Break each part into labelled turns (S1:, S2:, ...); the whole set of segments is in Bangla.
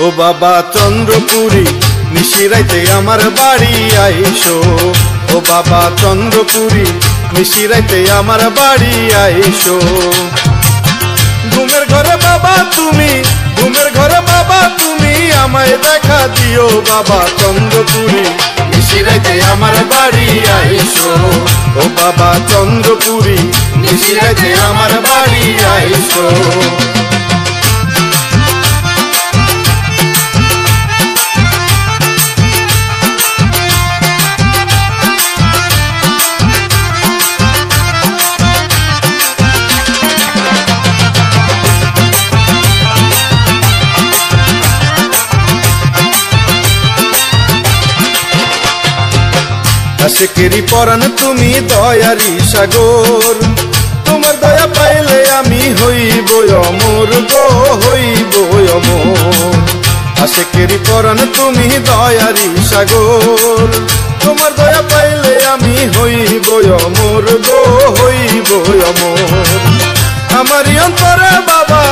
S1: ও বাবা চন্দ্রপুরী নিশিরাইতে আমার বাড়ি আইসো। ও বাবা চন্দ্রপুরী নিশিরাইতে আমার বাড়ি আইসো। ঘুমের ঘরে বাবা তুমি, ঘুমের ঘরে বাবা তুমি আমায় দেখা দিও বাবা চন্দ্রপুরী নিশিরাইতে আমার বাড়ি আইসো। ও বাবা চন্দ্রপুরী নিশিরাইতে আমার বাড়ি আইসো। আশিকেরি পরাণ তুমি দয়ারি সাগর, তোমার দয়া পাইলে আমি হইব অমর গো, হইব অমর। আশিকেরি পরাণ তুমি দয়ারি সাগর, তোমার দয়া পাইলে আমি হইব অমর গো, হইব অমর। আমারই অন্তরে বাবা,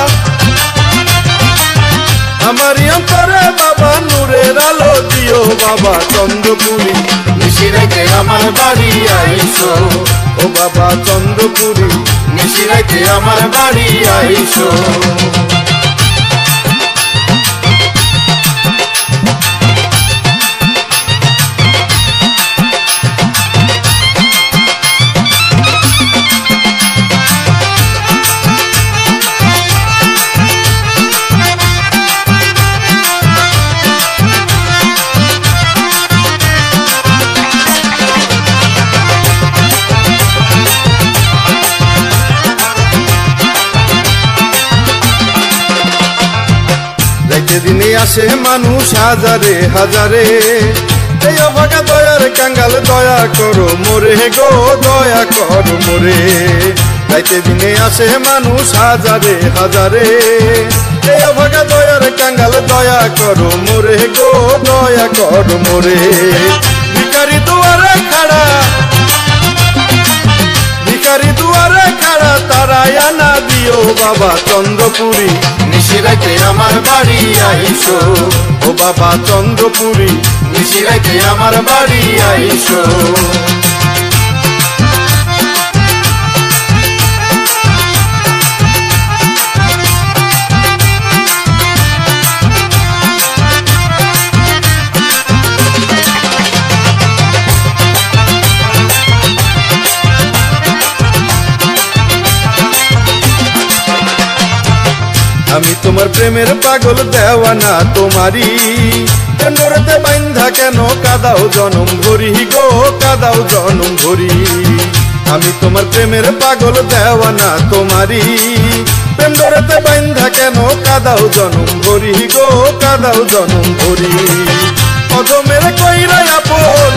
S1: আমারই অন্তরে বাবা নূরের আলো দিও বাবা চন্দ্রপুরী নিশিরাইতে আমার বাড়ি আইসো। ও বাবা চন্দ্রপুরী নিশিরাইতে আমার বাড়ি আইসো। দিনে আসে মানুষ হাজারে হাজারে, এই অভাগা দয়ার কাঙ্গাল দয়া করো মোরে গো, দয়া করো মোরে। রাইতে দিনে আসে মানুষ হাজারে হাজারে, এই অভাগা দয়ার কাঙ্গাল দয়া করো মোরে গো, দয়া করো মোরে। ভিখারি দুয়ারে খাড়া, ভিখারি দুয়ারে খাড়া তারাই আনা দিও বাবা চন্দ্রপুরী নিশিরাইতে আমার বাড়ি আইসো। ও বাবা চন্দ্রপুরী নিশিরাইতে আমার বাড়ি আইসো। আমি তোমার প্রেমের পাগল দেওয়ানা তোমারি, নূরেতে বাইন্ধা কেন কাদাও জনম ভরি গো, কাদাও জনম ভরি। আমি তোমার প্রেমের পাগল দেওয়ানা তোমারি, প্রেম নূরেতে বাইন্ধা কেন কাদাও জনম ভরি গো, কাদাও জনম ভরি। অধমের কইরা আপন,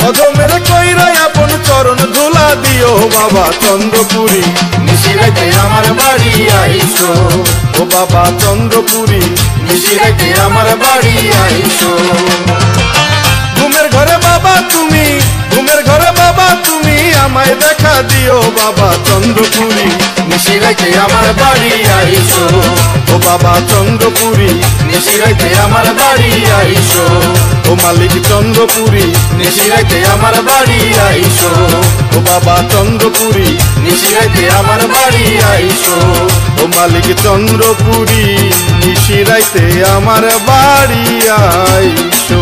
S1: অধমের কইরা আপন চরণ ধুলা দিও বাবা চন্দ্রপুরী নিশিরাইতে আমার বাড়ি আইসো। ও বাবা চন্দ্রপুরী নিশিরাইতে আমার বাড়ি আইসো। ঘুমের ঘরে বাবা তুমি, ঘুমের ঘরে বাবা তুমি আমায় দেখা দিও বাবা চন্দ্রপুরী নিশিরাইতে আমার বাড়ি আইসো। ও বাবা চন্দ্রপুরী নিশিরাইতে আমার বাড়ি আইসো। ও মালিক চন্দ্রপুরী নিশিরাইতে আমার বাড়ি আইসো। ও বাবা চন্দ্রপুরী নিশিরাইতে আমার বাড়ি আইসো। ও মালিক চন্দ্রপুরী নিশিরাইতে আমার বাড়ি আইসো।